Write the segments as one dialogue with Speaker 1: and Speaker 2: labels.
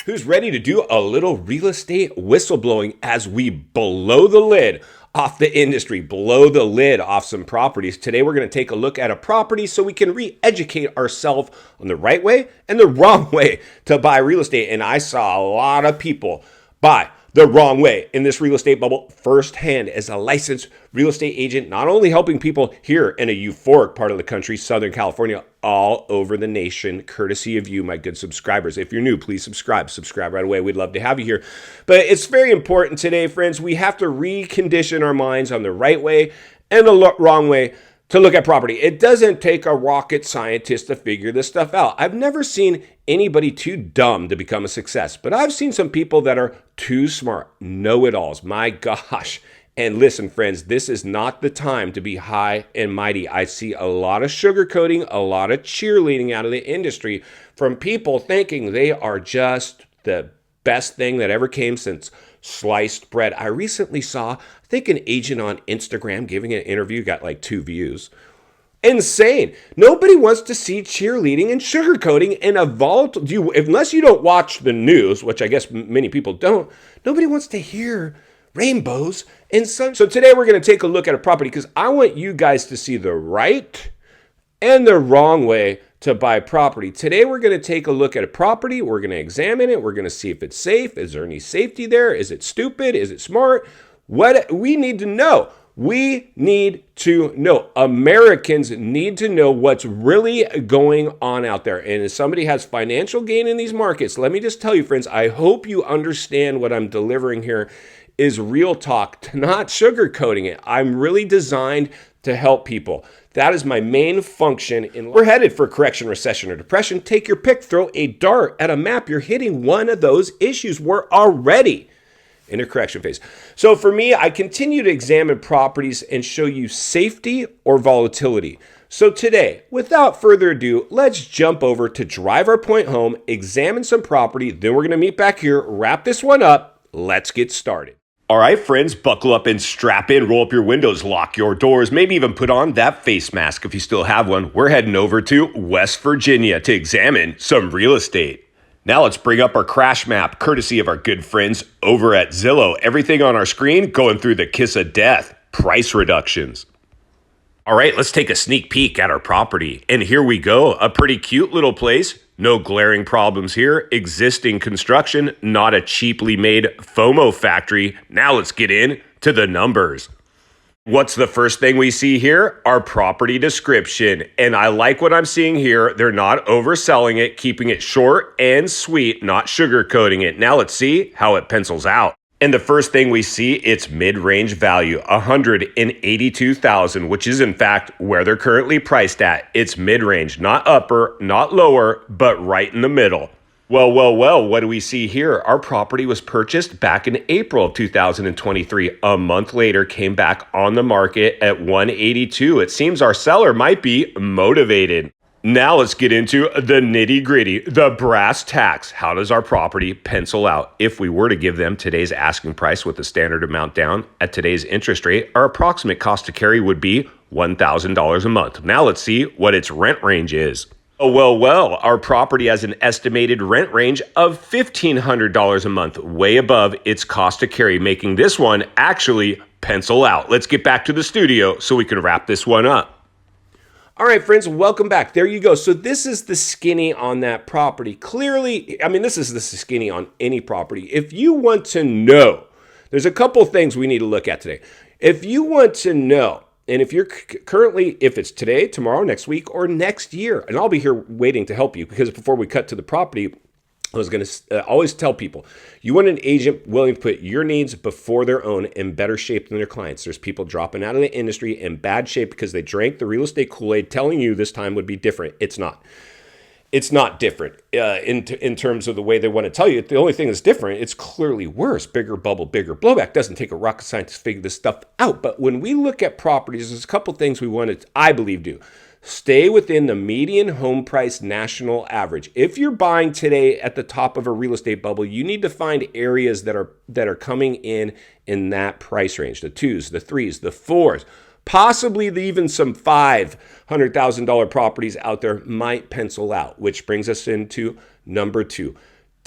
Speaker 1: who's ready to do a little real estate whistleblowing as we blow the lid off the industry, blow the lid off some properties. Today, we're going to take a look at a property so we can re-educate ourselves on the right way and the wrong way to buy real estate. And I saw a lot of people buy the wrong way in this real estate bubble firsthand as a licensed real estate agent, not only helping people here in a euphoric part of the country, Southern California, all over the nation, courtesy of you, my good subscribers. If you're new, please subscribe right away. We'd love to have you here. But it's very important today, friends. We have to recondition our minds on the right way and the wrong way to look at property. It doesn't take a rocket scientist to figure this stuff out. I've never seen anybody too dumb to become a success, but I've seen some people that are too smart, know-it-alls. My gosh. And listen, friends, this is not the time to be high and mighty. I see a lot of sugarcoating, a lot of cheerleading out of the industry from people thinking they are just the best thing that ever came since sliced bread. I recently saw, I think, an agent on Instagram giving an interview, got like 2 views. Insane. Nobody wants to see cheerleading and sugarcoating in a volatile, unless you don't watch the news, which I guess many people don't, nobody wants to hear rainbows and sun. So today we're going to take a look at a property because I want you guys to see the right and the wrong way to buy property. Today we're going to take a look at a property. We're going to examine it. We're going to see if it's safe. Is there any safety there? Is it stupid? Is it smart? What we need to know. We need to know. Americans need to know what's really going on out there. And if somebody has financial gain in these markets, let me just tell you, friends, I hope you understand what I'm delivering here is real talk, not sugarcoating it. I'm really designed to help people. That is my main function in life. We're headed for correction, recession, or depression. Take your pick, throw a dart at a map. You're hitting one of those issues. We're already in a correction phase. So for me, I continue to examine properties and show you safety or volatility. So today, without further ado, let's jump over to drive our point home, examine some property, then we're gonna meet back here, wrap this one up. Let's get started. All right, friends, buckle up and strap in, roll up your windows, lock your doors, maybe even put on that face mask if you still have one. We're heading over to West Virginia to examine some real estate. Now let's bring up our crash map, courtesy of our good friends over at Zillow. Everything on our screen going through the kiss of death, price reductions. All right, let's take a sneak peek at our property. And here we go, a pretty cute little place. No glaring problems here. Existing construction, not a cheaply made FOMO factory. Now let's get into the numbers. What's the first thing we see here? Our property description. And I like what I'm seeing here. They're not overselling it, keeping it short and sweet, not sugarcoating it. Now let's see how it pencils out. And the first thing we see, it's mid-range value, $182,000, which is in fact where they're currently priced at. It's mid-range, not upper, not lower, but right in the middle. Well, what do we see here? Our property was purchased back in April of 2023. A month later, came back on the market at $182,000. It seems our seller might be motivated. Now let's get into the nitty gritty, the brass tacks. How does our property pencil out? If we were to give them today's asking price with the standard amount down at today's interest rate, our approximate cost to carry would be $1,000 a month. Now let's see what its rent range is. Oh, well, our property has an estimated rent range of $1,500 a month, way above its cost to carry, making this one actually pencil out. Let's get back to the studio so we can wrap this one up. All right, friends, welcome back. There you go. So this is the skinny on that property. Clearly, I mean, this is the skinny on any property. If you want to know, there's a couple things we need to look at today. If you want to know, and if you're currently, if it's today, tomorrow, next week, or next year, and I'll be here waiting to help you because before we cut to the property, I was going to always tell people, you want an agent willing to put your needs before their own in better shape than their clients. There's people dropping out of the industry in bad shape because they drank the real estate Kool-Aid telling you this time would be different. It's not. It's not different in terms of the way they want to tell you. The only thing that's different, it's clearly worse. Bigger bubble, bigger blowback. Doesn't take a rocket scientist to figure this stuff out. But when we look at properties, there's a couple things we want to, I believe, do. Stay within the median home price national average. If you're buying today at the top of a real estate bubble, you need to find areas that are coming in that price range. The 2s, the 3s, the 4s, possibly even some $500,000 properties out there might pencil out, which brings us into number 2.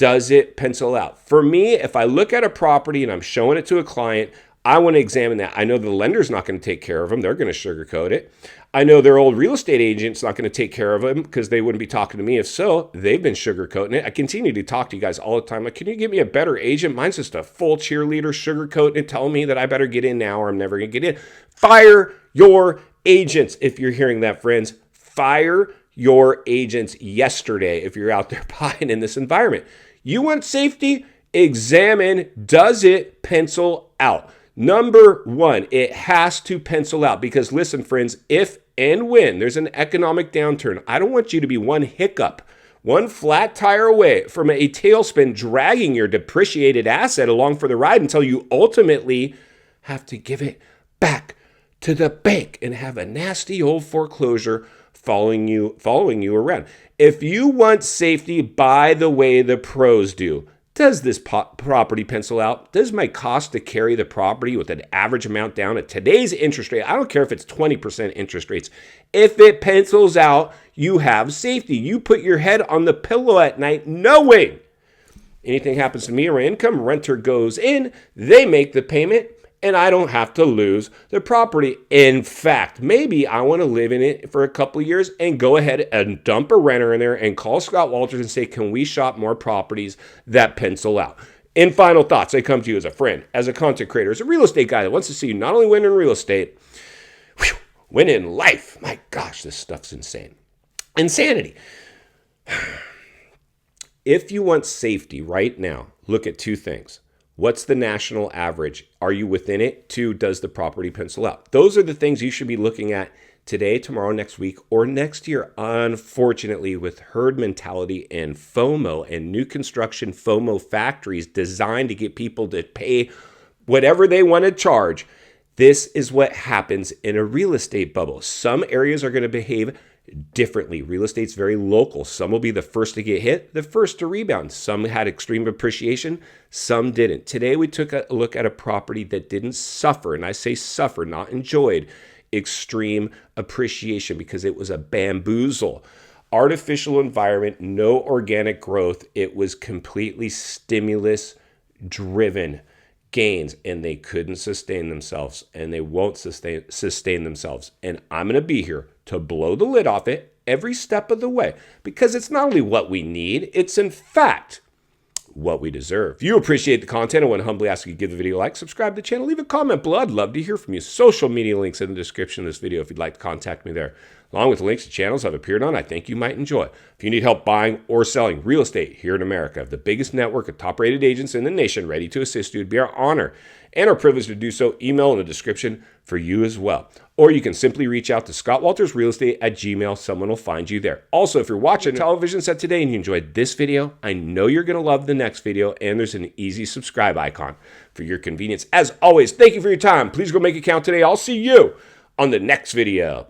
Speaker 1: Does it pencil out? For me, if I look at a property and I'm showing it to a client, I want to examine that. I know the lender's not going to take care of them. They're going to sugarcoat it. I know their old real estate agent's not going to take care of them because they wouldn't be talking to me. If so, they've been sugarcoating it. I continue to talk to you guys all the time. Like, can you give me a better agent? Mine's just a full cheerleader sugarcoating it, telling me that I better get in now or I'm never going to get in. Fire your agents if you're hearing that, friends. Fire your agents yesterday if you're out there buying in this environment. You want safety? Examine, does it pencil out? Number one, it has to pencil out because listen, friends, if and when there's an economic downturn, I don't want you to be one hiccup, one flat tire away from a tailspin dragging your depreciated asset along for the ride until you ultimately have to give it back to the bank and have a nasty old foreclosure following you around. If you want safety, buy the way the pros do. Does this property pencil out? Does my cost to carry the property with an average amount down at today's interest rate? I don't care if it's 20% interest rates. If it pencils out, you have safety. You put your head on the pillow at night knowing anything happens to me or my income, renter goes in, they make the payment, and I don't have to lose the property. In fact, maybe I want to live in it for a couple of years and go ahead and dump a renter in there and call Scott Walters and say, can we shop more properties that pencil out? In final thoughts, I come to you as a friend, as a content creator, as a real estate guy that wants to see you not only win in real estate, win in life. My gosh, this stuff's insane. Insanity. If you want safety right now, look at two things. What's the national average? Are you within it? 2, does the property pencil out? Those are the things you should be looking at today, tomorrow, next week, or next year. Unfortunately, with herd mentality and FOMO and new construction FOMO factories designed to get people to pay whatever they want to charge, this is what happens in a real estate bubble. Some areas are going to behave differently. Real estate's very local. Some will be the first to get hit, the first to rebound. Some had extreme appreciation, some didn't. Today we took a look at a property that didn't suffer, and I say suffer, not enjoyed, extreme appreciation because it was a bamboozle. Artificial environment, no organic growth. It was completely stimulus driven gains, and they couldn't sustain themselves, and they won't sustain themselves. And I'm going to be here to blow the lid off it every step of the way because it's not only what we need, it's in fact what we deserve. If you appreciate the content, I want to humbly ask you to give the video a like, subscribe to the channel, leave a comment below. I'd love to hear from you. Social media links in the description of this video if you'd like to contact me there, along with the links to channels I've appeared on I think you might enjoy. If you need help buying or selling real estate here in America, I have the biggest network of top-rated agents in the nation ready to assist you. It'd be our honor and our privilege to do so. Email in the description for you as well. Or you can simply reach out to ScottWaltersRealestate at Gmail. Someone will find you there. Also, if you're watching a television set today and you enjoyed this video, I know you're going to love the next video, and there's an easy subscribe icon for your convenience. As always, thank you for your time. Please go make it count today. I'll see you on the next video.